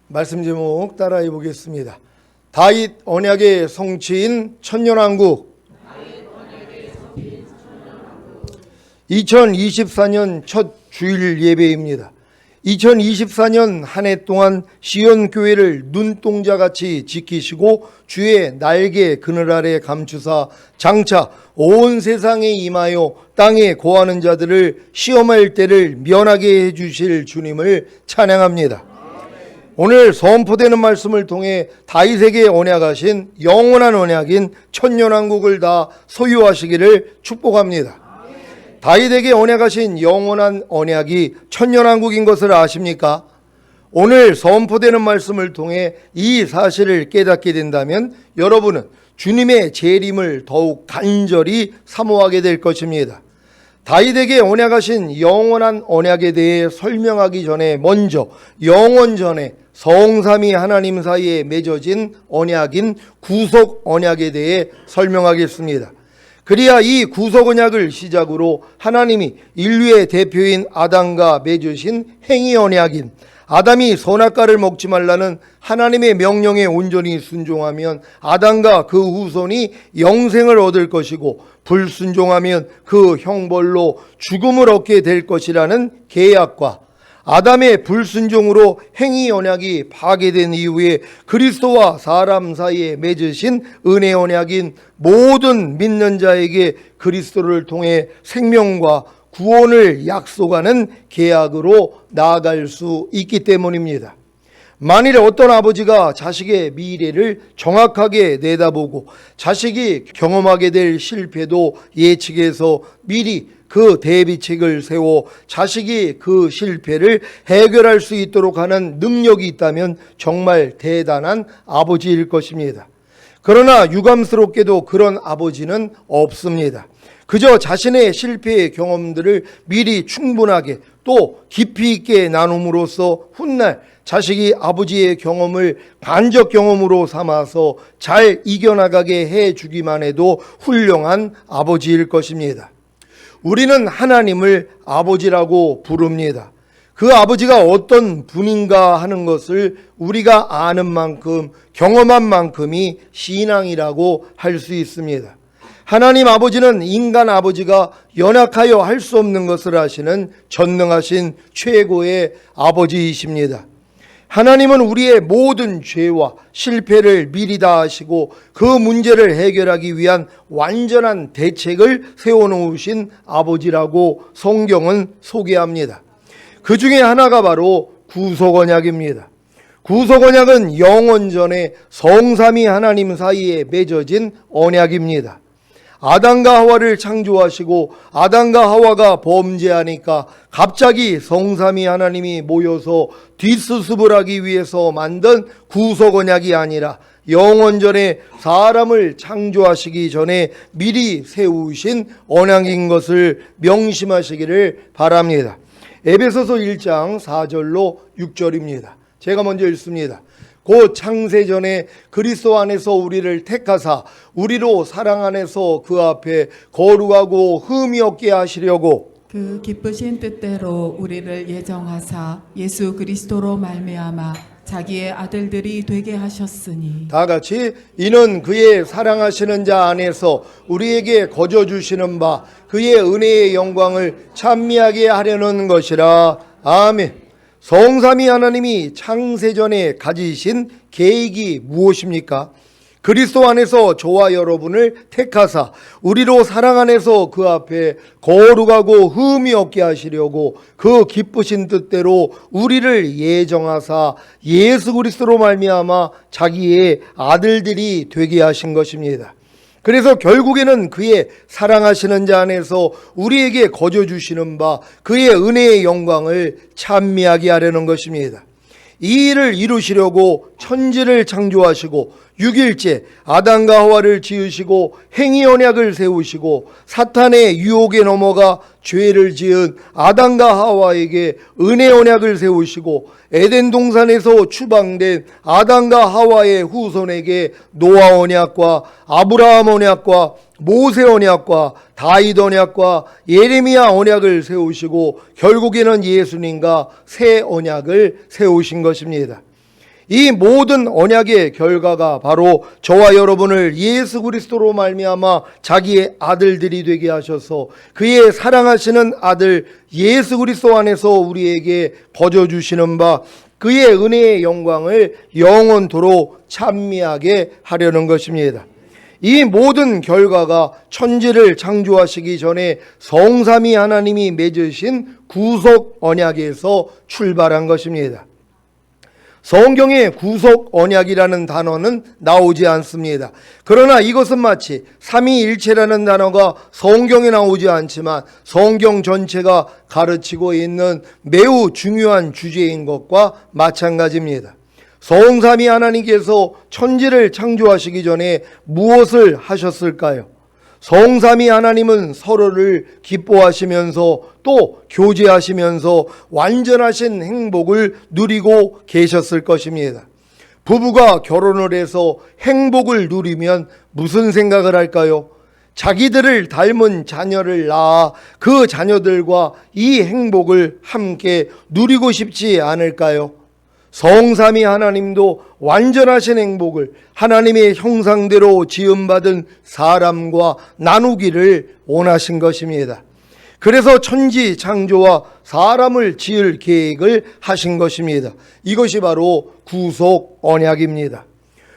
말씀 제목 따라해 보겠습니다. 다윗 언약의 성취인 천년왕국. 2024년 첫 주일 예배입니다. 2024년 한 해 동안 시온 교회를 눈동자같이 지키시고 주의 날개 그늘 아래 감추사 장차 온 세상에 임하여 땅에 거하는 자들을 시험할 때를 면하게 해주실 주님을 찬양합니다. 오늘 선포되는 말씀을 통해 다윗에게 언약하신 영원한 언약인 천년왕국을 다 소유하시기를 축복합니다. 다윗에게 언약하신 영원한 언약이 천년왕국인 것을 아십니까? 오늘 선포되는 말씀을 통해 이 사실을 깨닫게 된다면 여러분은 주님의 재림을 더욱 간절히 사모하게 될 것입니다. 다윗에게 언약하신 영원한 언약에 대해 설명하기 전에 먼저 영원 전에 성삼위 하나님 사이에 맺어진 언약인 구속 언약에 대해 설명하겠습니다. 그래야 이 구속 언약을 시작으로 하나님이 인류의 대표인 아담과 맺으신 행위 언약인 아담이 선악과를 먹지 말라는 하나님의 명령에 온전히 순종하면 아담과 그 후손이 영생을 얻을 것이고 불순종하면 그 형벌로 죽음을 얻게 될 것이라는 계약과 아담의 불순종으로 행위 언약이 파괴된 이후에 그리스도와 사람 사이에 맺으신 은혜 언약인 모든 믿는 자에게 그리스도를 통해 생명과 구원을 약속하는 계약으로 나아갈 수 있기 때문입니다. 만일 어떤 아버지가 자식의 미래를 정확하게 내다보고 자식이 경험하게 될 실패도 예측해서 미리 그 대비책을 세워 자식이 그 실패를 해결할 수 있도록 하는 능력이 있다면 정말 대단한 아버지일 것입니다. 그러나 유감스럽게도 그런 아버지는 없습니다. 그저 자신의 실패의 경험들을 미리 충분하게 또 깊이 있게 나눔으로써 훗날 자식이 아버지의 경험을 간접 경험으로 삼아서 잘 이겨나가게 해주기만 해도 훌륭한 아버지일 것입니다. 우리는 하나님을 아버지라고 부릅니다. 그 아버지가 어떤 분인가 하는 것을 우리가 아는 만큼 경험한 만큼이 신앙이라고 할 수 있습니다. 하나님 아버지는 인간 아버지가 연약하여 할 수 없는 것을 하시는 전능하신 최고의 아버지이십니다. 하나님은 우리의 모든 죄와 실패를 미리 다 아시고 그 문제를 해결하기 위한 완전한 대책을 세워놓으신 아버지라고 성경은 소개합니다. 그 중에 하나가 바로 구속언약입니다. 구속언약은 영원 전에 성삼위 하나님 사이에 맺어진 언약입니다. 아담과 하와를 창조하시고 아담과 하와가 범죄하니까 갑자기 성삼위 하나님이 모여서 뒷수습을 하기 위해서 만든 구속언약이 아니라 영원 전에 사람을 창조하시기 전에 미리 세우신 언약인 것을 명심하시기를 바랍니다. 에베소서 1장 4절로 6절입니다. 제가 먼저 읽습니다. 곧 창세전에 그리스도 안에서 우리를 택하사 우리로 사랑 안에서 그 앞에 거룩하고 흠이 없게 하시려고 그 기쁘신 뜻대로 우리를 예정하사 예수 그리스도로 말미암아 자기의 아들들이 되게 하셨으니 다 같이 이는 그의 사랑하시는 자 안에서 우리에게 거저 주시는 바 그의 은혜의 영광을 찬미하게 하려는 것이라. 아멘. 성삼위 하나님이 창세전에 가지신 계획이 무엇입니까? 그리스도 안에서 저와 여러분을 택하사 우리로 사랑 안에서 그 앞에 거룩하고 흠이 없게 하시려고 그 기쁘신 뜻대로 우리를 예정하사 예수 그리스도로 말미암아 자기의 아들들이 되게 하신 것입니다. 그래서 결국에는 그의 사랑하시는 자 안에서 우리에게 거저 주시는 바 그의 은혜의 영광을 찬미하게 하려는 것입니다. 이 일을 이루시려고 천지를 창조하시고 6일째 아담과 하와를 지으시고 행위 언약을 세우시고 사탄의 유혹에 넘어가 죄를 지은 아담과 하와에게 은혜 언약을 세우시고 에덴 동산에서 추방된 아담과 하와의 후손에게 노아 언약과 아브라함 언약과 모세 언약과 다윗 언약과 예레미야 언약을 세우시고 결국에는 예수님과 새 언약을 세우신 것입니다. 이 모든 언약의 결과가 바로 저와 여러분을 예수 그리스도로 말미암아 자기의 아들들이 되게 하셔서 그의 사랑하시는 아들 예수 그리스도 안에서 우리에게 거저 주시는 바 그의 은혜의 영광을 영원토록 찬미하게 하려는 것입니다. 이 모든 결과가 천지를 창조하시기 전에 성삼위 하나님이 맺으신 구속 언약에서 출발한 것입니다. 성경에 구속 언약이라는 단어는 나오지 않습니다. 그러나 이것은 마치 삼위일체라는 단어가 성경에 나오지 않지만 성경 전체가 가르치고 있는 매우 중요한 주제인 것과 마찬가지입니다. 성삼위 하나님께서 천지를 창조하시기 전에 무엇을 하셨을까요? 성삼위 하나님은 서로를 기뻐하시면서 또 교제하시면서 완전하신 행복을 누리고 계셨을 것입니다. 부부가 결혼을 해서 행복을 누리면 무슨 생각을 할까요? 자기들을 닮은 자녀를 낳아 그 자녀들과 이 행복을 함께 누리고 싶지 않을까요? 성삼위 하나님도 완전하신 행복을 하나님의 형상대로 지음받은 사람과 나누기를 원하신 것입니다. 그래서 천지 창조와 사람을 지을 계획을 하신 것입니다. 이것이 바로 구속 언약입니다.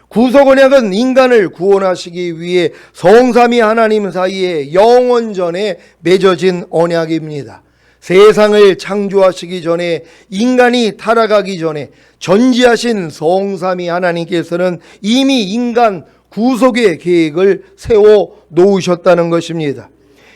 구속 언약은 인간을 구원하시기 위해 성삼위 하나님 사이에 영원전에 맺어진 언약입니다. 세상을 창조하시기 전에 인간이 타락하기 전에 전지하신 성삼위 하나님께서는 이미 인간 구속의 계획을 세워 놓으셨다는 것입니다.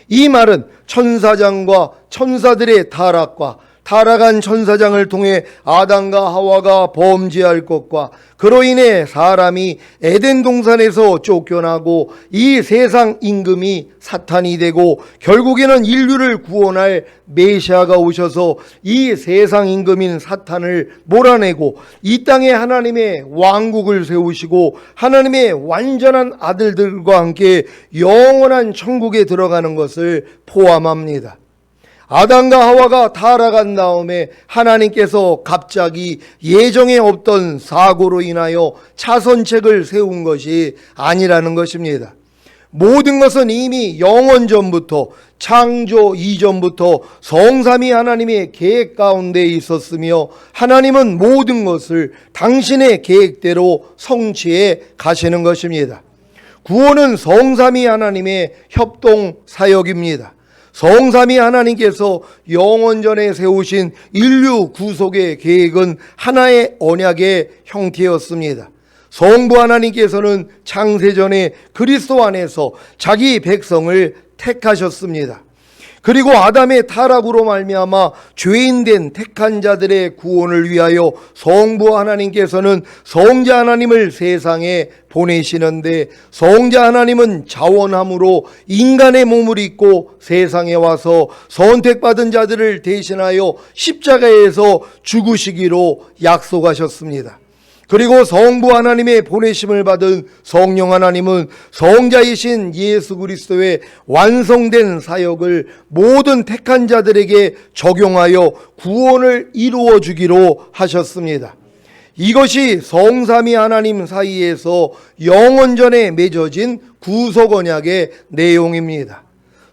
이 말은 천사장과 천사들의 타락과 타락한 천사장을 통해 아담과 하와가 범죄할 것과 그로 인해 사람이 에덴 동산에서 쫓겨나고 이 세상 임금이 사탄이 되고 결국에는 인류를 구원할 메시아가 오셔서 이 세상 임금인 사탄을 몰아내고 이 땅에 하나님의 왕국을 세우시고 하나님의 완전한 아들들과 함께 영원한 천국에 들어가는 것을 포함합니다. 아담과 하와가 타락한 다음에 하나님께서 갑자기 예정에 없던 사고로 인하여 차선책을 세운 것이 아니라는 것입니다. 모든 것은 이미 영원전부터 창조 이전부터 성삼위 하나님의 계획 가운데 있었으며 하나님은 모든 것을 당신의 계획대로 성취해 가시는 것입니다. 구원은 성삼위 하나님의 협동 사역입니다. 성삼위 하나님께서 영원전에 세우신 인류 구속의 계획은 하나의 언약의 형태였습니다. 성부 하나님께서는 창세전에 그리스도 안에서 자기 백성을 택하셨습니다. 그리고 아담의 타락으로 말미암아 죄인된 택한 자들의 구원을 위하여 성부 하나님께서는 성자 하나님을 세상에 보내시는데 성자 하나님은 자원함으로 인간의 몸을 입고 세상에 와서 선택받은 자들을 대신하여 십자가에서 죽으시기로 약속하셨습니다. 그리고 성부 하나님의 보내심을 받은 성령 하나님은 성자이신 예수 그리스도의 완성된 사역을 모든 택한 자들에게 적용하여 구원을 이루어 주기로 하셨습니다. 이것이 성삼위 하나님 사이에서 영원전에 맺어진 구속 언약의 내용입니다.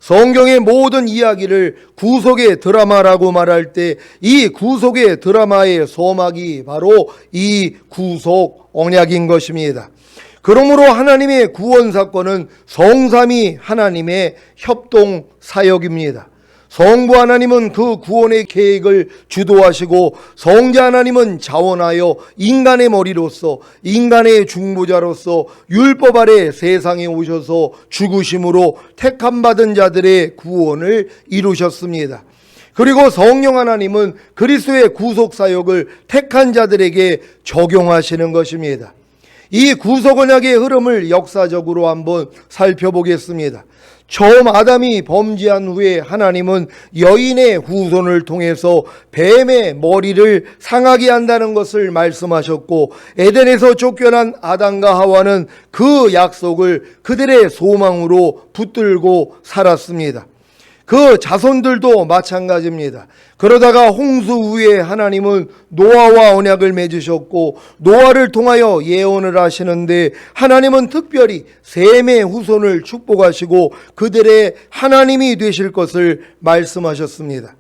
성경의 모든 이야기를 구속의 드라마라고 말할 때 이 구속의 드라마의 소막이 바로 이 구속 언약인 것입니다. 그러므로 하나님의 구원 사건은 성삼위 하나님의 협동 사역입니다. 성부 하나님은 그 구원의 계획을 주도하시고 성자 하나님은 자원하여 인간의 머리로서 인간의 중보자로서 율법 아래 세상에 오셔서 죽으심으로 택함받은 자들의 구원을 이루셨습니다. 그리고 성령 하나님은 그리스도의 구속 사역을 택한 자들에게 적용하시는 것입니다. 이 구속 언약의 흐름을 역사적으로 한번 살펴보겠습니다. 처음 아담이 범죄한 후에 하나님은 여인의 후손을 통해서 뱀의 머리를 상하게 한다는 것을 말씀하셨고 에덴에서 쫓겨난 아담과 하와는 그 약속을 그들의 소망으로 붙들고 살았습니다. 그 자손들도 마찬가지입니다. 그러다가 홍수 후에 하나님은 노아와 언약을 맺으셨고 노아를 통하여 예언을 하시는데 하나님은 특별히 셈의 후손을 축복하시고 그들의 하나님이 되실 것을 말씀하셨습니다.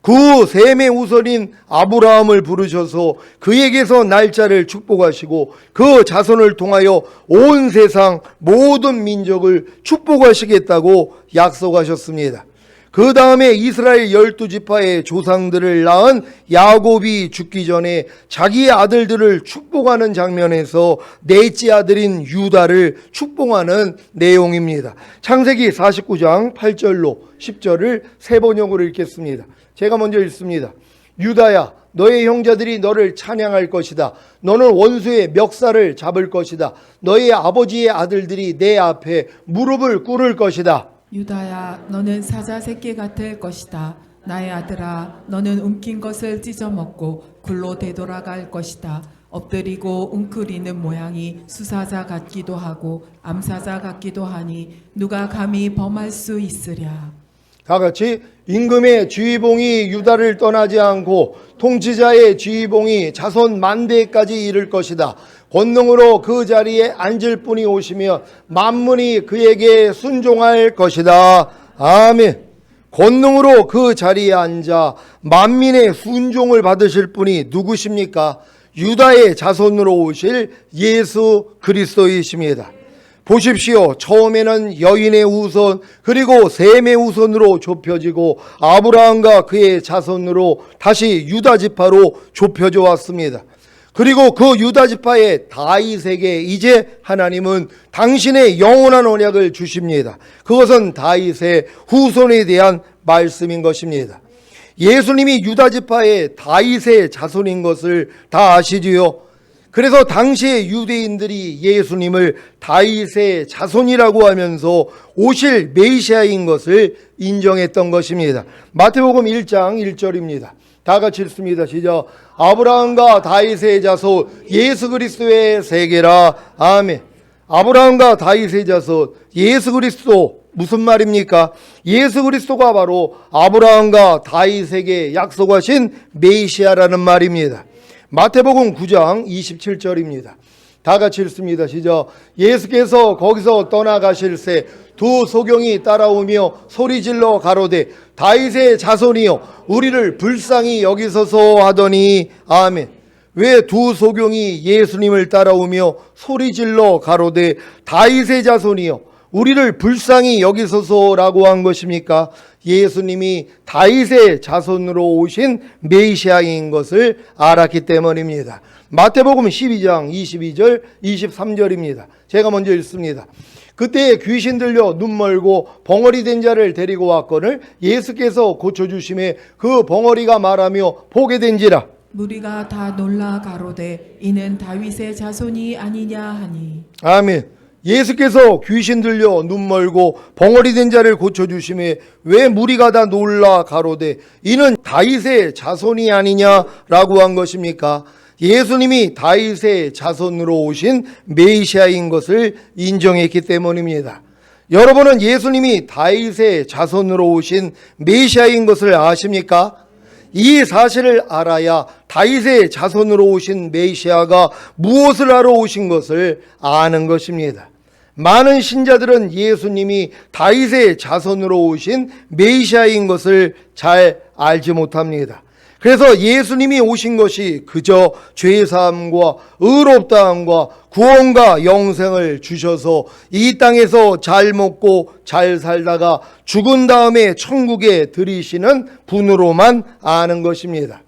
그 셈의 후손인 아브라함을 부르셔서 그에게서 날짜를 축복하시고 그 자손을 통하여 온 세상 모든 민족을 축복하시겠다고 약속하셨습니다. 그 다음에 이스라엘 12지파의 조상들을 낳은 야곱이 죽기 전에 자기의 아들들을 축복하는 장면에서 넷째 아들인 유다를 축복하는 내용입니다. 창세기 49장 8절로 10절을 세 번역으로 읽겠습니다. 제가 먼저 읽습니다. 유다야, 너의 형제들이 너를 찬양할 것이다. 너는 원수의 멱살을 잡을 것이다. 너의 아버지의 아들들이 내 앞에 무릎을 꿇을 것이다. 유다야, 너는 사자 새끼 같을 것이다. 나의 아들아, 너는 움킨 것을 찢어먹고 굴로 되돌아갈 것이다. 엎드리고 웅크리는 모양이 수사자 같기도 하고 암사자 같기도 하니 누가 감히 범할 수 있으랴. 다 같이 임금의 지휘봉이 유다를 떠나지 않고 통치자의 지휘봉이 자손 만대까지 이를 것이다. 권능으로 그 자리에 앉을 분이 오시며 만문이 그에게 순종할 것이다. 아멘. 권능으로 그 자리에 앉아 만민의 순종을 받으실 분이 누구십니까? 유다의 자손으로 오실 예수 그리스도이십니다. 보십시오. 처음에는 여인의 후손 그리고 셈의 후손으로 좁혀지고 아브라함과 그의 자손으로 다시 유다 지파로 좁혀져 왔습니다. 그리고 그 유다 지파의 다윗에게 이제 하나님은 당신의 영원한 언약을 주십니다. 그것은 다윗의 후손에 대한 말씀인 것입니다. 예수님이 유다 지파의 다윗의 자손인 것을 다 아시지요? 그래서 당시의 유대인들이 예수님을 다윗의 자손이라고 하면서 오실 메시아인 것을 인정했던 것입니다. 마태복음 1장 1절입니다. 다 같이 읽습니다. 시작. 아브라함과 다윗의 자손 예수 그리스도의 세계라. 아멘. 아브라함과 다윗의 자손 예수 그리스도 무슨 말입니까? 예수 그리스도가 바로 아브라함과 다윗에게 약속하신 메시아라는 말입니다. 마태복음 9장 27절입니다. 다 같이 읽습니다. 시작. 예수께서 거기서 떠나가실새 두 소경이 따라오며 소리질러 가로되 다윗의 자손이여 우리를 불쌍히 여기소서 하더니 아멘. 왜 두 소경이 예수님을 따라오며 소리질러 가로되 다윗의 자손이여 우리를 불쌍히 여기소서라고 한 것입니까? 예수님이 다윗의 자손으로 오신 메시아인 것을 알았기 때문입니다. 마태복음 12장 22절 23절입니다. 제가 먼저 읽습니다. 그때 귀신 들려 눈 멀고 벙어리 된 자를 데리고 왔거늘 예수께서 고쳐주심에 그 벙어리가 말하며 보게 된지라. 무리가 다 놀라 가로되 이는 다윗의 자손이 아니냐 하니. 아멘. 예수께서 귀신 들려 눈 멀고 벙어리 된 자를 고쳐주심에 왜 무리가 다 놀라 가로되 이는 다윗의 자손이 아니냐라고 한 것입니까? 예수님이 다윗의 자손으로 오신 메시아인 것을 인정했기 때문입니다. 여러분은 예수님이 다윗의 자손으로 오신 메시아인 것을 아십니까? 이 사실을 알아야 다윗의 자손으로 오신 메시아가 무엇을 하러 오신 것을 아는 것입니다. 많은 신자들은 예수님이 다윗의 자손으로 오신 메시아인 것을 잘 알지 못합니다. 그래서 예수님이 오신 것이 그저 죄사함과 의롭다함과 구원과 영생을 주셔서 이 땅에서 잘 먹고 잘 살다가 죽은 다음에 천국에 들이시는 분으로만 아는 것입니다.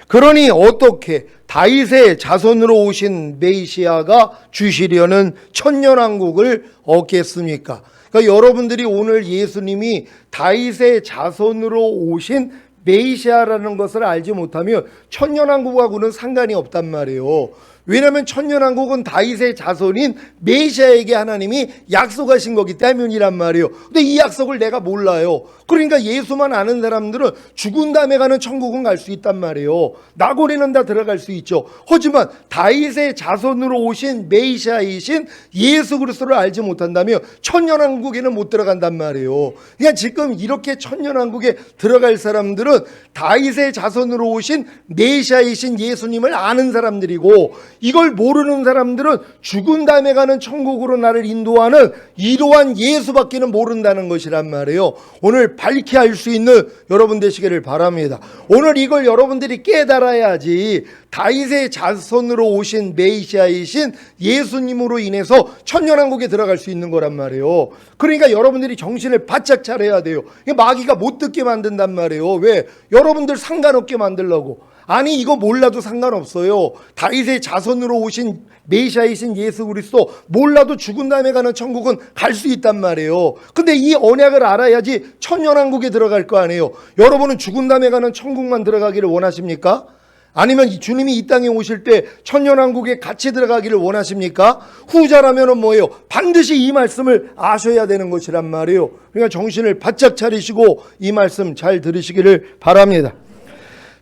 그러니 어떻게 다윗의 자손으로 오신 메시아가 주시려는 천년왕국을 얻겠습니까? 그러니까 여러분들이 오늘 예수님이 다윗의 자손으로 오신 메시아라는 것을 알지 못하면 천년왕국하고는 상관이 없단 말이에요. 왜냐하면 천년왕국은 다윗의 자손인 메시아에게 하나님이 약속하신 거기 때문이란 말이에요. 근데 이 약속을 내가 몰라요. 그러니까 예수만 아는 사람들은 죽은 다음에 가는 천국은 갈 수 있단 말이에요. 나고리는 다 들어갈 수 있죠. 하지만 다윗의 자손으로 오신 메시아이신 예수 그리스도를 알지 못한다면 천년왕국에는 못 들어간단 말이에요. 그러니까 지금 이렇게 천년왕국에 들어갈 사람들은 다윗의 자손으로 오신 메시아이신 예수님을 아는 사람들이고, 이걸 모르는 사람들은 죽은 다음에 가는 천국으로 나를 인도하는 이러한 예수밖에는 모른다는 것이란 말이에요. 오늘 밝히 알 수 있는 여러분 되시기를 바랍니다. 오늘 이걸 여러분들이 깨달아야지 다윗의 자손으로 오신 메시아이신 예수님으로 인해서 천년왕국에 들어갈 수 있는 거란 말이에요. 그러니까 여러분들이 정신을 바짝 차려야 돼요. 마귀가 못 듣게 만든단 말이에요. 왜? 여러분들 상관없게 만들려고. 아니, 이거 몰라도 상관없어요. 다윗의 자손으로 오신 메시아이신 예수 그리스도 몰라도 죽은 다음에 가는 천국은 갈 수 있단 말이에요. 근데 이 언약을 알아야지 천년왕국에 들어갈 거 아니에요. 여러분은 죽은 다음에 가는 천국만 들어가기를 원하십니까? 아니면 주님이 이 땅에 오실 때 천년왕국에 같이 들어가기를 원하십니까? 후자라면은 뭐예요? 반드시 이 말씀을 아셔야 되는 것이란 말이에요. 그러니까 정신을 바짝 차리시고 이 말씀 잘 들으시기를 바랍니다.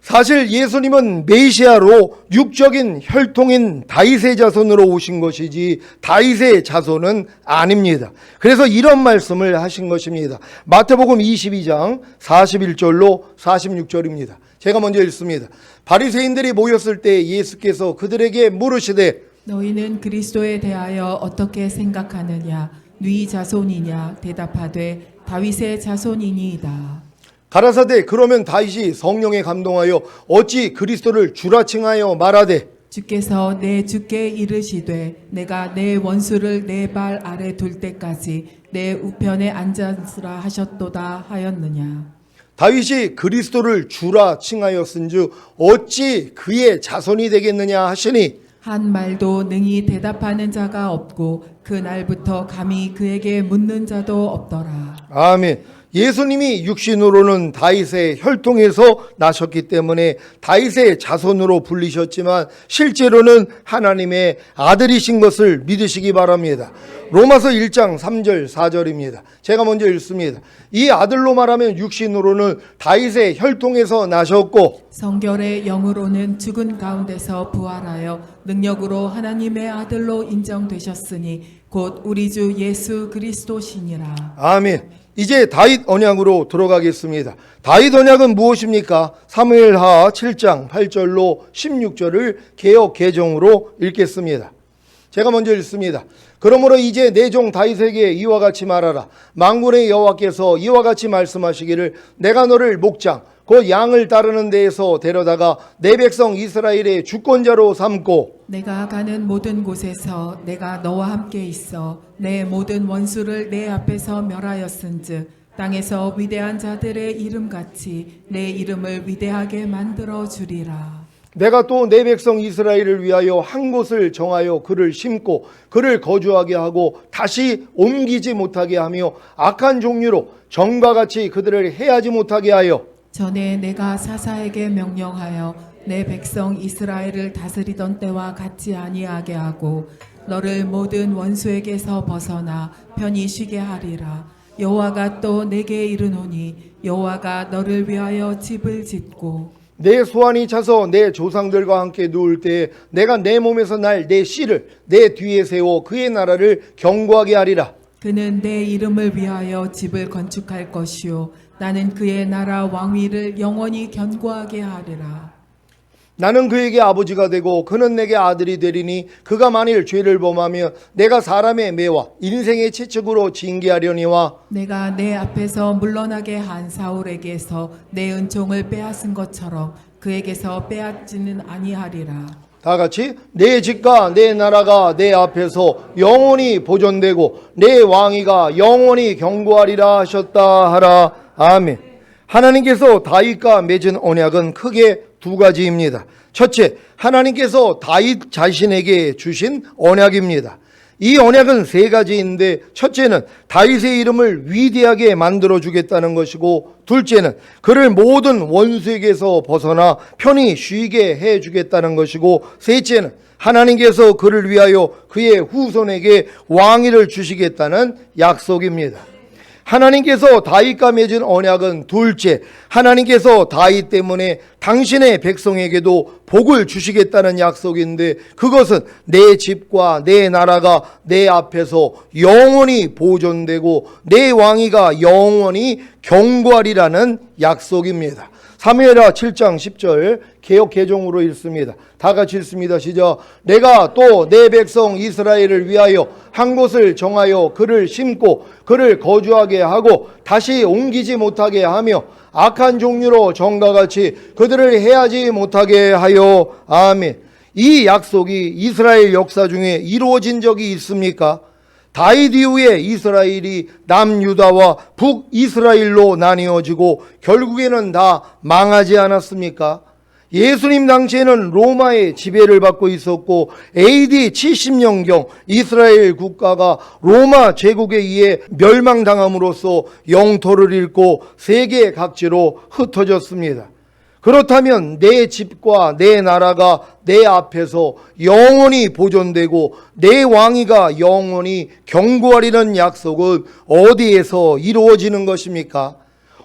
사실 예수님은 메시아로 육적인 혈통인 다윗의 자손으로 오신 것이지 다윗의 자손은 아닙니다. 그래서 이런 말씀을 하신 것입니다. 마태복음 22장 41절로 46절입니다. 제가 먼저 읽습니다. 바리새인들이 모였을 때 예수께서 그들에게 물으시되 너희는 그리스도에 대하여 어떻게 생각하느냐? 네 자손이냐? 대답하되 다윗의 자손이니이다. 가라사대 그러면 다윗이 성령에 감동하여 어찌 그리스도를 주라 칭하여 말하되 주께서 내 주께 이르시되 내가 내 원수를 내 발 아래 둘 때까지 내 우편에 앉았으라 하셨도다 하였느냐. 다윗이 그리스도를 주라 칭하였은즉 어찌 그의 자손이 되겠느냐 하시니 한 말도 능히 대답하는 자가 없고 그 날부터 감히 그에게 묻는 자도 없더라. 아멘. 예수님이 육신으로는 다윗의 혈통에서 나셨기 때문에 다윗의 자손으로 불리셨지만 실제로는 하나님의 아들이신 것을 믿으시기 바랍니다. 로마서 1장 3절 4절입니다. 제가 먼저 읽습니다. 이 아들로 말하면 육신으로는 다윗의 혈통에서 나셨고 성결의 영으로는 죽은 가운데서 부활하여 능력으로 하나님의 아들로 인정되셨으니 곧 우리 주 예수 그리스도시니라. 아멘. 이제 다윗 언약으로 들어가겠습니다. 다윗 언약은 무엇입니까? 사무엘하 7장 8절로 16절을 개역 개정으로 읽겠습니다. 제가 먼저 읽습니다. 그러므로 이제 내 종 다윗에게 이와 같이 말하라. 만군의 여호와께서 이와 같이 말씀하시기를 내가 너를 목장 곧 양을 따르는 데에서 데려다가 내 백성 이스라엘의 주권자로 삼고 내가 가는 모든 곳에서 내가 너와 함께 있어 내 모든 원수를 내 앞에서 멸하였은즉 땅에서 위대한 자들의 이름같이 내 이름을 위대하게 만들어 주리라. 내가 또 내 백성 이스라엘을 위하여 한 곳을 정하여 그를 심고 그를 거주하게 하고 다시 옮기지 못하게 하며 악한 종류로 전과 같이 그들을 해하지 못하게 하여 전에 내가 사사에게 명령하여 내 백성 이스라엘을 다스리던 때와 같지 아니하게 하고 너를 모든 원수에게서 벗어나 편히 쉬게 하리라. 여호와가 또 내게 이르노니 여호와가 너를 위하여 집을 짓고 내 소환이 차서 내 조상들과 함께 누울 때에 내가 내 몸에서 날 내 씨를 내 뒤에 세워 그의 나라를 견고하게 하리라. 그는 내 이름을 위하여 집을 건축할 것이요 나는 그의 나라 왕위를 영원히 견고하게 하리라. 나는 그에게 아버지가 되고 그는 내게 아들이 되리니 그가 만일 죄를 범하면 내가 사람의 매와 인생의 채찍으로 징계하려니와 내가 내 앞에서 물러나게 한 사울에게서 내 은총을 빼앗은 것처럼 그에게서 빼앗지는 아니하리라. 다 같이 내 집과 내 나라가 내 앞에서 영원히 보존되고 내 왕위가 영원히 견고하리라 하셨다 하라. 아멘. 하나님께서 다윗과 맺은 언약은 크게 두 가지입니다. 첫째, 하나님께서 다윗 자신에게 주신 언약입니다. 이 언약은 세 가지인데 첫째는 다윗의 이름을 위대하게 만들어 주겠다는 것이고 둘째는 그를 모든 원수에게서 벗어나 편히 쉬게 해 주겠다는 것이고 셋째는 하나님께서 그를 위하여 그의 후손에게 왕위를 주시겠다는 약속입니다. 하나님께서 다윗과 맺은 언약은 둘째, 하나님께서 다윗 때문에 당신의 백성에게도 복을 주시겠다는 약속인데, 그것은 내 집과 내 나라가 내 앞에서 영원히 보존되고 내 왕위가 영원히 경고하리라는 약속입니다. 사무엘하 7장 10절 개역 개정으로 읽습니다. 다 같이 읽습니다. 시작. 내가 또 내 백성 이스라엘을 위하여 한 곳을 정하여 그를 심고 그를 거주하게 하고 다시 옮기지 못하게 하며 악한 종류로 전과 같이 그들을 해하지 못하게 하여. 아멘. 이 약속이 이스라엘 역사 중에 이루어진 적이 있습니까? 다윗 이후에 이스라엘이 남유다와 북이스라엘로 나뉘어지고 결국에는 다 망하지 않았습니까? 예수님 당시에는 로마의 지배를 받고 있었고 AD 70년경 이스라엘 국가가 로마 제국에 의해 멸망당함으로써 영토를 잃고 세계 각지로 흩어졌습니다. 그렇다면 내 집과 내 나라가 내 앞에서 영원히 보존되고 내 왕위가 영원히 경고하리는 약속은 어디에서 이루어지는 것입니까?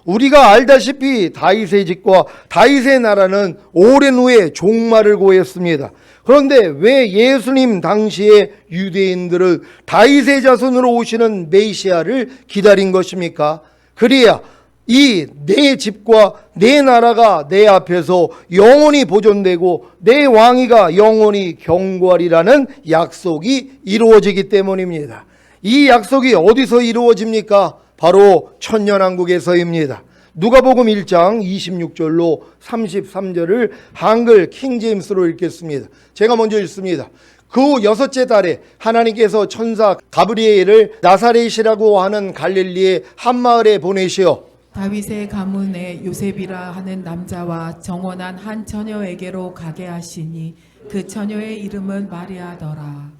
우리가 알다시피 다윗의 집과 다윗의 나라는 오랜 후에 종말을 고했습니다. 그런데 왜 예수님 당시에 유대인들은 다윗의 자손으로 오시는 메시아를 기다린 것입니까? 그래야 이 내 집과 내 나라가 내 앞에서 영원히 보존되고 내 왕위가 영원히 경고하리라는 약속이 이루어지기 때문입니다. 이 약속이 어디서 이루어집니까? 바로 천년왕국에서입니다. 누가복음 1장 26절로 33절을 한글 킹제임스로 읽겠습니다. 제가 먼저 읽습니다. 그 여섯째 달에 하나님께서 천사 가브리엘을 나사렛이라고 하는 갈릴리의 한 마을에 보내시어 다윗의 가문의 요셉이라 하는 남자와 정원한 한 처녀에게로 가게 하시니 그 처녀의 이름은 마리아더라.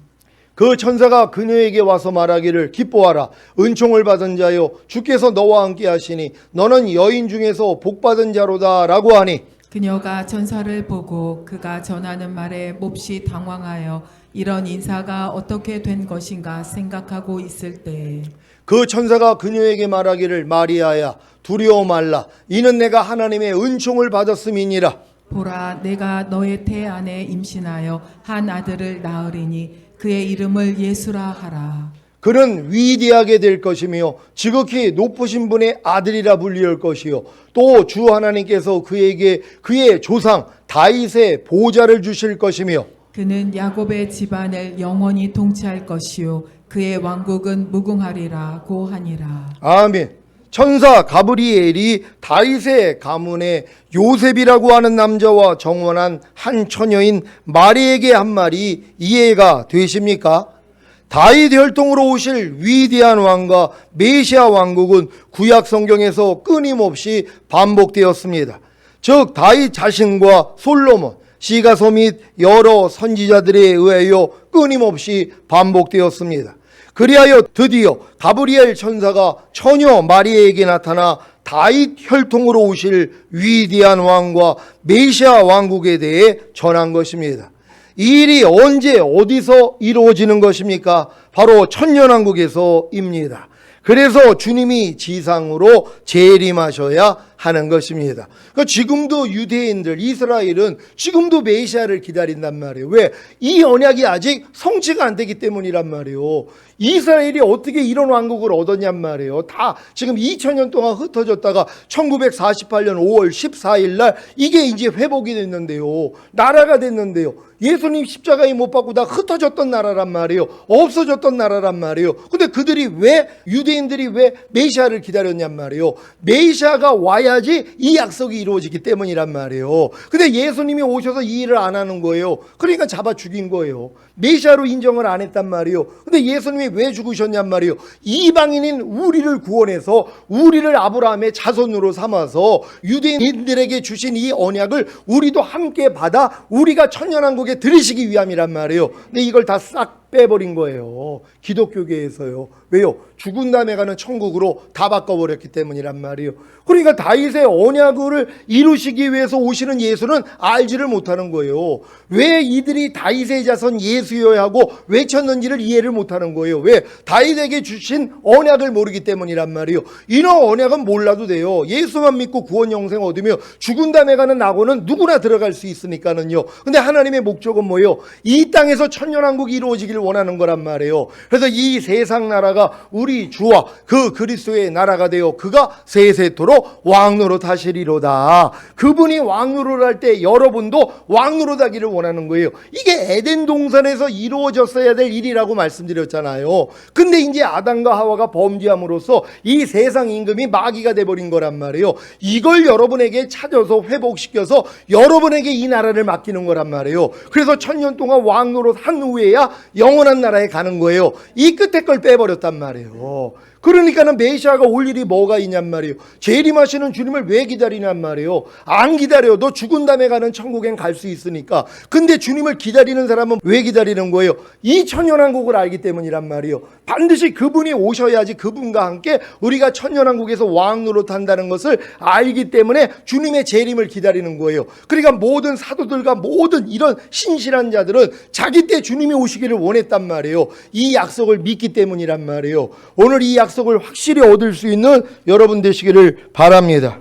그 천사가 그녀에게 와서 말하기를 기뻐하라 은총을 받은 자여 주께서 너와 함께 하시니 너는 여인 중에서 복받은 자로다 라고 하니 그녀가 천사를 보고 그가 전하는 말에 몹시 당황하여 이런 인사가 어떻게 된 것인가 생각하고 있을 때에 그 천사가 그녀에게 말하기를 마리아야 두려워 말라 이는 내가 하나님의 은총을 받았음이니라. 보라 내가 너의 태 안에 임신하여 한 아들을 낳으리니 그의 이름을 예수라 하라. 그는 위대하게 될 것이며 지극히 높으신 분의 아들이라 불릴 것이요 또 주 하나님께서 그에게 그의 조상 다윗의 보좌를 주실 것이며 그는 야곱의 집안을 영원히 통치할 것이요 그의 왕국은 무궁하리라고 하니라. 아멘. 천사 가브리엘이 다윗의 가문의 요셉이라고 하는 남자와 정원한 한 처녀인 마리에게 한 말이 이해가 되십니까? 다윗 혈통으로 오실 위대한 왕과 메시아 왕국은 구약 성경에서 끊임없이 반복되었습니다. 즉 다윗 자신과 솔로몬, 시가서 및 여러 선지자들에 의하여 끊임없이 반복되었습니다. 그리하여 드디어 가브리엘 천사가 처녀 마리아에게 나타나 다윗 혈통으로 오실 위대한 왕과 메시아 왕국에 대해 전한 것입니다. 이 일이 언제 어디서 이루어지는 것입니까? 바로 천년왕국에서입니다. 그래서 주님이 지상으로 재림하셔야 하는 것입니다. 그러니까 지금도 유대인들, 이스라엘은 지금도 메시아를 기다린단 말이에요. 왜? 이 언약이 아직 성취가 안 되기 때문이란 말이에요. 이스라엘이 어떻게 이런 왕국을 얻었냔 말이에요. 다 지금 2000년 동안 흩어졌다가 1948년 5월 14일 날 이게 이제 회복이 됐는데요. 나라가 됐는데요. 예수님 십자가에 못 박고 다 흩어졌던 나라란 말이에요. 없어졌던 나라란 말이에요. 근데 그들이 왜, 유대인들이 왜 메시아를 기다렸냔 말이에요. 메시아가 와야지 이 약속이 이루어지기 때문이란 말이에요. 근데 예수님이 오셔서 이 일을 안 하는 거예요. 그러니까 잡아 죽인 거예요. 메시아로 인정을 안 했단 말이에요. 근데 예수님이 왜 죽으셨냔 말이에요. 이방인인 우리를 구원해서 우리를 아브라함의 자손으로 삼아서 유대인들에게 주신 이 언약을 우리도 함께 받아 우리가 천년왕국에 들으시기 위함이란 말이에요. 근데 이걸 다 싹 빼버린 거예요. 기독교계에서요. 왜요? 죽은 다음에 가는 천국으로 다 바꿔버렸기 때문이란 말이에요. 그러니까 다윗의 언약을 이루시기 위해서 오시는 예수는 알지를 못하는 거예요. 왜 이들이 다윗의 자손 예수여야 하고 외쳤는지를 이해를 못하는 거예요. 왜? 다윗에게 주신 언약을 모르기 때문이란 말이에요. 이런 언약은 몰라도 돼요. 예수만 믿고 구원 영생 얻으며 죽은 다음에 가는 낙원은 누구나 들어갈 수 있으니까는요. 근데 하나님의 목적은 뭐예요? 이 땅에서 천년왕국이 이루어지기를 원하는 거란 말이에요. 그래서 이 세상 나라가 우리 주와 그 그리스도의 나라가 되어 그가 세세토록 왕노릇 하시리로다. 그분이 왕노릇 할 때 여러분도 왕노릇 하기를 원하는 거예요. 이게 에덴 동산에서 이루어졌어야 될 일이라고 말씀드렸잖아요. 근데 이제 아담과 하와가 범죄함으로써 이 세상 임금이 마귀가 돼버린 거란 말이에요. 이걸 여러분에게 찾아서 회복시켜서 여러분에게 이 나라를 맡기는 거란 말이에요. 그래서 천년 동안 왕노릇 한 후에야 영원한 나라에 가는 거예요. 이 끝에 걸 빼버렸단 말이에요. 그러니까는 메시아가 올 일이 뭐가 있냔 말이에요. 재림하시는 주님을 왜 기다리냔 말이에요. 안 기다려도 죽은 다음에 가는 천국엔 갈 수 있으니까. 근데 주님을 기다리는 사람은 왜 기다리는 거예요? 이 천년왕국을 알기 때문이란 말이에요. 반드시 그분이 오셔야지 그분과 함께 우리가 천년왕국에서 왕노릇 한다는 것을 알기 때문에 주님의 재림을 기다리는 거예요. 그러니까 모든 사도들과 모든 이런 신실한 자들은 자기 때 주님이 오시기를 원했단 말이에요. 이 약속을 믿기 때문이란 말이에요. 오늘 이 약속을 확실히 얻을 수 있는 여러분 되시기를 바랍니다.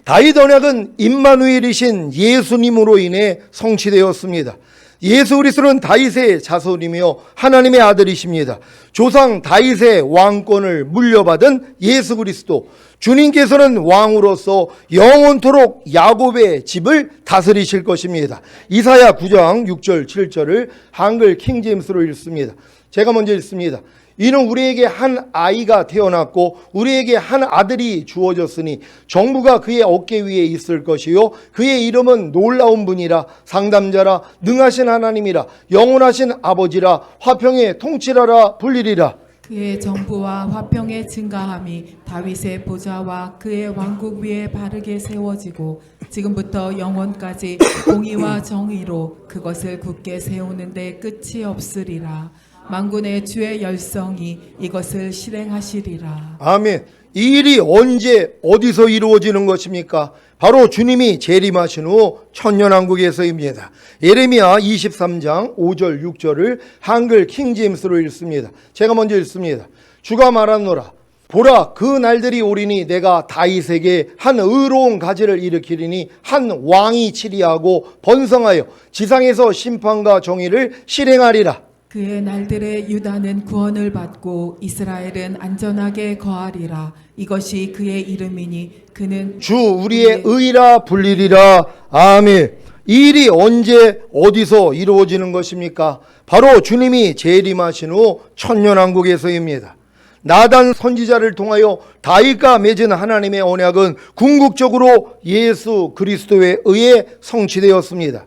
다윗 언약은 임마누엘이신 예수님으로 인해 성취되었습니다. 예수 그리스도는 다윗의 자손이며 하나님의 아들이십니다. 조상 다윗의 왕권을 물려받은 예수 그리스도, 주님께서는 왕으로서 영원토록 야곱의 집을 다스리실 것입니다. 이사야 9장 6절 7절을 한글 킹제임스로 읽습니다. 제가 먼저 읽습니다. 이는 우리에게 한 아이가 태어났고 우리에게 한 아들이 주어졌으니 정부가 그의 어깨 위에 있을 것이요 그의 이름은 놀라운 분이라, 상담자라, 능하신 하나님이라, 영원하신 아버지라, 화평의 통치라라 불리리라. 그의 정부와 화평의 증가함이 다윗의 보좌와 그의 왕국 위에 바르게 세워지고 지금부터 영원까지 공의와 정의로 그것을 굳게 세우는데 끝이 없으리라. 만군의 주의 열성이 이것을 실행하시리라. 아멘. 이 일이 언제 어디서 이루어지는 것입니까? 바로 주님이 재림하신 후 천년왕국에서입니다. 예레미야 23장 5절 6절을 한글 킹제임스로 읽습니다. 제가 먼저 읽습니다. 주가 말하노라. 보라, 그 날들이 오리니 내가 다윗에게 한 의로운 가지를 일으키리니 한 왕이 치리하고 번성하여 지상에서 심판과 정의를 실행하리라. 그의 날들에 유다는 구원을 받고 이스라엘은 안전하게 거하리라. 이것이 그의 이름이니 그는 주 우리의 의라 불리리라. 아멘. 이 일이 언제 어디서 이루어지는 것입니까? 바로 주님이 재림하신 후 천년왕국에서입니다. 나단 선지자를 통하여 다윗과 맺은 하나님의 언약은 궁극적으로 예수 그리스도에 의해 성취되었습니다.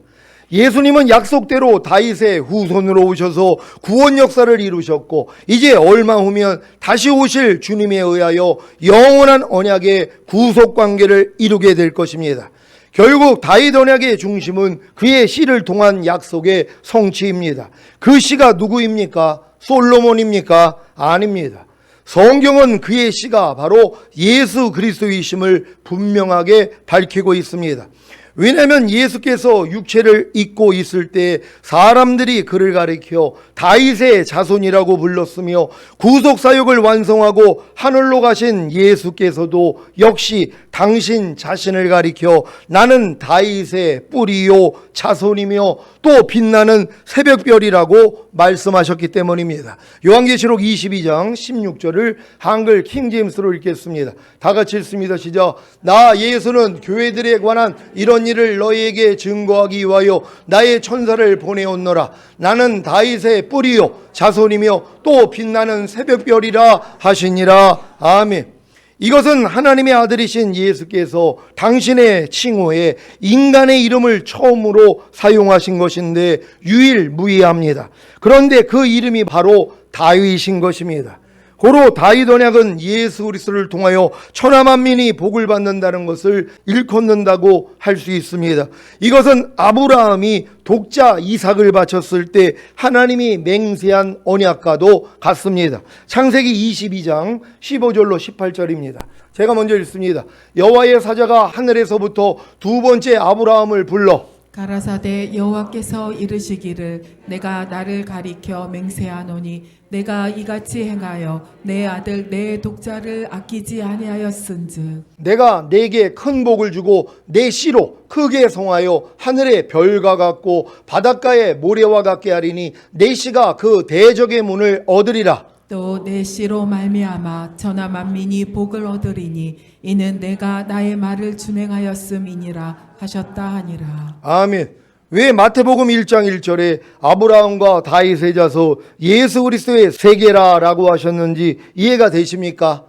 예수님은 약속대로 다윗의 후손으로 오셔서 구원 역사를 이루셨고 이제 얼마 후면 다시 오실 주님에 의하여 영원한 언약의 구속 관계를 이루게 될 것입니다. 결국 다윗 언약의 중심은 그의 씨를 통한 약속의 성취입니다. 그 씨가 누구입니까? 솔로몬입니까? 아닙니다. 성경은 그의 씨가 바로 예수 그리스도이심을 분명하게 밝히고 있습니다. 왜냐하면 예수께서 육체를 입고 있을 때 사람들이 그를 가리켜 다윗의 자손이라고 불렀으며 구속사역을 완성하고 하늘로 가신 예수께서도 역시 당신 자신을 가리켜 나는 다윗의 뿌리요 자손이며 또 빛나는 새벽별이라고 말씀하셨기 때문입니다. 요한계시록 22장 16절을 한글 킹제임스로 읽겠습니다. 다 같이 읽습니다. 시작. 나 예수는 교회들에 관한 이런 일을 너희에게 증거하기 위하여 나의 천사를 보내었노라. 나는 다윗의 뿌리요 자손이며 또 빛나는 새벽별이라 하시니라. 아멘. 이것은 하나님의 아들이신 예수께서 당신의 칭호에 인간의 이름을 처음으로 사용하신 것인데 유일무이합니다. 그런데 그 이름이 바로 다윗인 것입니다. 고로 다윗 언약은 예수 그리스도를 통하여 천하 만민이 복을 받는다는 것을 일컫는다고 할 수 있습니다. 이것은 아브라함이 독자 이삭을 바쳤을 때 하나님이 맹세한 언약과도 같습니다. 창세기 22장 15절로 18절입니다. 제가 먼저 읽습니다. 여호와의 사자가 하늘에서부터 두 번째 아브라함을 불러 가라사대 여호와께서 이르시기를 내가 나를 가리켜 맹세하노니 내가 이같이 행하여 내 아들 내 독자를 아끼지 아니하였은즉 내가 네게 큰 복을 주고 내 씨로 크게 성하여 하늘의 별과 같고 바닷가의 모래와 같게 하리니 내 씨가 그 대적의 문을 얻으리라. 또 내 씨로 말미암아 천하 만민이 복을 얻으리니 이는 내가 나의 말을 준행하였음이니라 하셨다 하니라. 아멘. 왜 마태복음 1장 1절에 아브라함과 다윗의 자손 예수 그리스도의 세계라라고 하셨는지 이해가 되십니까?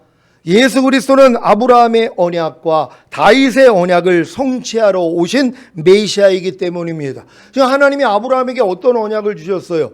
예수 그리스도는 아브라함의 언약과 다윗의 언약을 성취하러 오신 메시아이기 때문입니다. 지금 하나님이 아브라함에게 어떤 언약을 주셨어요?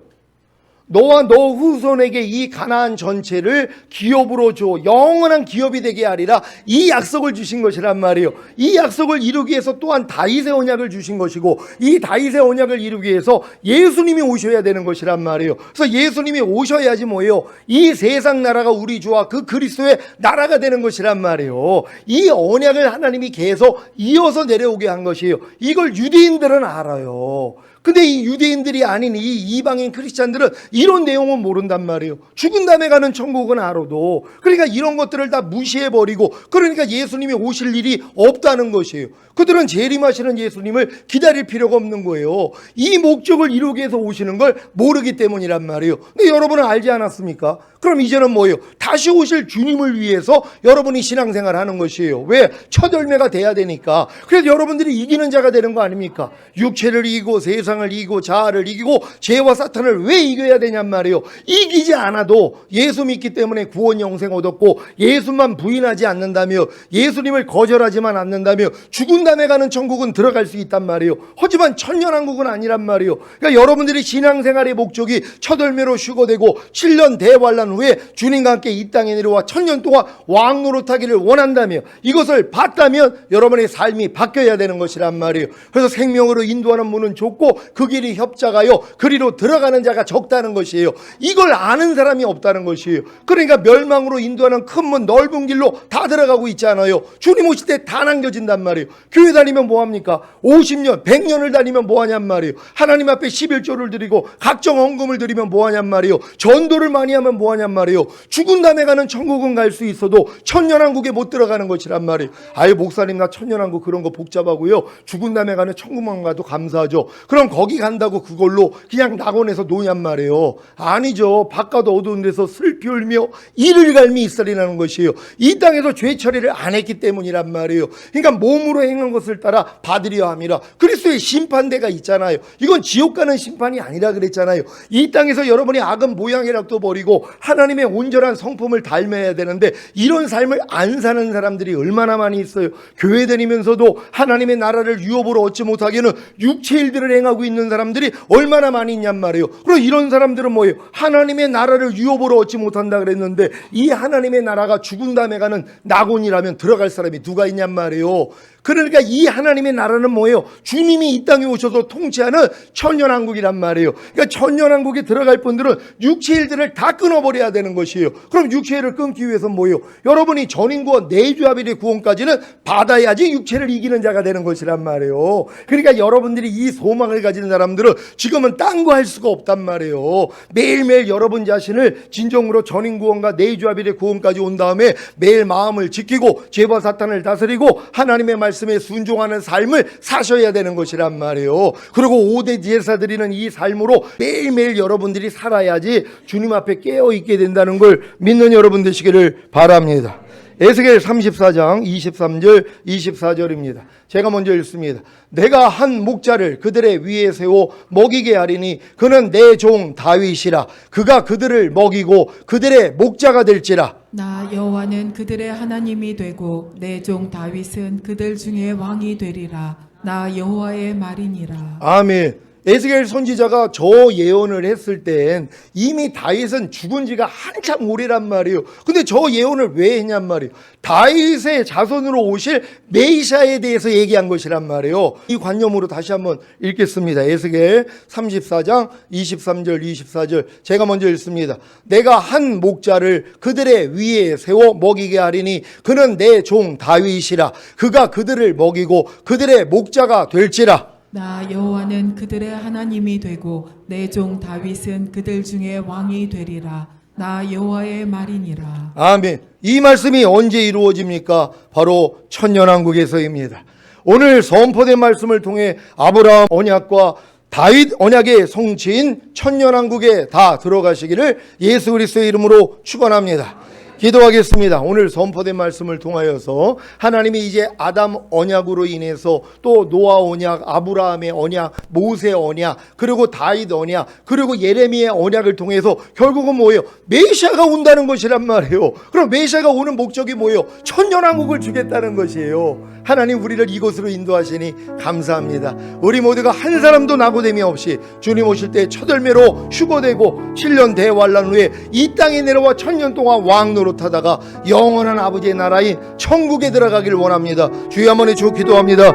너와 너 후손에게 이 가나안 전체를 기업으로 줘 영원한 기업이 되게 하리라, 이 약속을 주신 것이란 말이에요. 이 약속을 이루기 위해서 또한 다윗의 언약을 주신 것이고, 이 다윗의 언약을 이루기 위해서 예수님이 오셔야 되는 것이란 말이에요. 그래서 예수님이 오셔야지 뭐예요? 이 세상 나라가 우리 주와 그 그리스도의 나라가 되는 것이란 말이에요. 이 언약을 하나님이 계속 이어서 내려오게 한 것이에요. 이걸 유대인들은 알아요. 근데 이 유대인들이 아닌 이 이방인 크리스찬들은 이런 내용은 모른단 말이에요. 죽은 다음에 가는 천국은 알아도. 그러니까 이런 것들을 다 무시해버리고, 그러니까 예수님이 오실 일이 없다는 것이에요. 그들은 재림하시는 예수님을 기다릴 필요가 없는 거예요. 이 목적을 이루기 위해서 오시는 걸 모르기 때문이란 말이에요. 근데 여러분은 알지 않았습니까? 그럼 이제는 뭐예요? 다시 오실 주님을 위해서 여러분이 신앙생활 하는 것이에요. 왜? 첫 열매가 돼야 되니까. 그래서 여러분들이 이기는 자가 되는 거 아닙니까? 육체를 이기고 세상을 이기고 자아를 이기고 죄와 사탄을 왜 이겨야 되냔 말이에요. 이기지 않아도 예수 믿기 때문에 구원 영생 얻었고, 예수만 부인하지 않는다며, 예수님을 거절하지만 않는다며 죽은 다음에 가는 천국은 들어갈 수 있단 말이에요. 하지만 천년왕국은 아니란 말이에요. 그러니까 여러분들이 신앙생활의 목적이 첫 열매로 휴거되고 7년 대환란 후에 주님과 함께 이 땅에 내려와 천년 동안 왕 노릇하기를 원한다며, 이것을 봤다면 여러분의 삶이 바뀌어야 되는 것이란 말이에요. 그래서 생명으로 인도하는 문은 좁고 그 길이 협착하여 그리로 들어가는 자가 적다는 것이에요. 이걸 아는 사람이 없다는 것이에요. 그러니까 멸망으로 인도하는 큰 문 넓은 길로 다 들어가고 있잖아요. 주님 오실 때 다 남겨진단 말이에요. 교회 다니면 뭐합니까? 50년 100년을 다니면 뭐하냔 말이에요. 하나님 앞에 11조를 드리고 각종 헌금을 드리면 뭐하냔 말이에요. 전도를 많이 하면 뭐하냔 말이에요. 죽은 다음에 가는 천국은 갈 수 있어도 천년왕국에 못 들어가는 것이란 말이에요. 아유 목사님 나 천년왕국 그런 거 복잡하고요, 죽은 다음에 가는 천국만 가도 감사하죠. 그럼 거기 간다고 그걸로 그냥 낙원에서 노냔 말이에요. 아니죠. 바깥 어두운 데서 슬피 울며 이를 갈미 있으리라는 것이에요. 이 땅에서 죄 처리를 안 했기 때문이란 말이에요. 그러니까 몸으로 행한 것을 따라 받으려 함이라. 그리스도의 심판대가 있잖아요. 이건 지옥 가는 심판이 아니라 그랬잖아요. 이 땅에서 여러분이 악은 모양이라도 버리고 하나님의 온전한 성품을 닮아야 되는데, 이런 삶을 안 사는 사람들이 얼마나 많이 있어요. 교회 다니면서도 하나님의 나라를 유업으로 얻지 못하기에는 육체 일들을 행하고 있는 사람들이 얼마나 많이 있냔 말이에요. 그럼 이런 사람들은 뭐예요? 하나님의 나라를 유업으로 얻지 못한다 그랬는데, 이 하나님의 나라가 죽은 다음에 가는 낙원이라면 들어갈 사람이 누가 있냔 말이에요. 그러니까 이 하나님의 나라는 뭐예요? 주님이 이 땅에 오셔서 통치하는 천년왕국이란 말이에요. 그러니까 천년왕국에 들어갈 분들은 육체 일들을 다 끊어버려야 되는 것이에요. 그럼 육체를 끊기 위해서는 뭐예요? 여러분이 전인구원 내주합일의 구원까지는 받아야지 육체를 이기는 자가 되는 것이란 말이에요. 그러니까 여러분들이 이 소망을 가지는 사람들은 지금은 딴 거 할 수가 없단 말이에요. 매일매일 여러분 자신을 진정으로 전인구원과 내주합일의 구원까지 온 다음에 매일 마음을 지키고 죄와 사탄을 다스리고 하나님의 말씀에 순종하는 삶을 사셔야 되는 것이란 말이에요. 그리고 5대 제사드리는 이 삶으로 매일매일 여러분들이 살아야지 주님 앞에 깨어있게 된다는 걸 믿는 여러분 되시기를 바랍니다. 에스겔 34장 23절 24절입니다. 제가 먼저 읽습니다. 내가 한 목자를 그들의 위에 세워 먹이게 하리니 그는 내 종 다윗이라. 그가 그들을 먹이고 그들의 목자가 될지라. 나 여호와는 그들의 하나님이 되고 내 종 다윗은 그들 중에 왕이 되리라. 나 여호와의 말이니라. 아멘. 에스겔 선지자가 저 예언을 했을 땐 이미 다윗은 죽은 지가 한참 오래란 말이에요. 근데 저 예언을 왜 했냔 말이에요. 다윗의 자손으로 오실 메시아에 대해서 얘기한 것이란 말이에요. 이 관념으로 다시 한번 읽겠습니다. 에스겔 34장 23절 24절 제가 먼저 읽습니다. 내가 한 목자를 그들의 위에 세워 먹이게 하리니 그는 내 종 다윗이라. 그가 그들을 먹이고 그들의 목자가 될지라. 나 여호와는 그들의 하나님이 되고 내 종 다윗은 그들 중에 왕이 되리라. 나 여호와의 말이니라. 아멘. 이 말씀이 언제 이루어집니까? 바로 천년왕국에서입니다. 오늘 선포된 말씀을 통해 아브라함 언약과 다윗 언약의 성취인 천년왕국에 다 들어가시기를 예수 그리스도의 이름으로 축원합니다. 기도하겠습니다. 오늘 선포된 말씀을 통하여서 하나님이 이제 아담 언약으로 인해서 또 노아 언약, 아브라함의 언약, 모세 언약, 그리고 다윗 언약, 그리고 예레미야의 언약을 통해서 결국은 뭐예요? 메시아가 온다는 것이란 말이에요. 그럼 메시아가 오는 목적이 뭐예요? 천년왕국을 주겠다는 것이에요. 하나님 우리를 이곳으로 인도하시니 감사합니다. 우리 모두가 한 사람도 낙오됨이 없이 주님 오실 때 첫 열매로 휴거되고 7년 대환란 후에 이 땅에 내려와 천년 동안 왕 노릇하다가 영원한 아버지의 나라인 천국에 들어가길 원합니다. 주여 한번 해주고 기도합니다.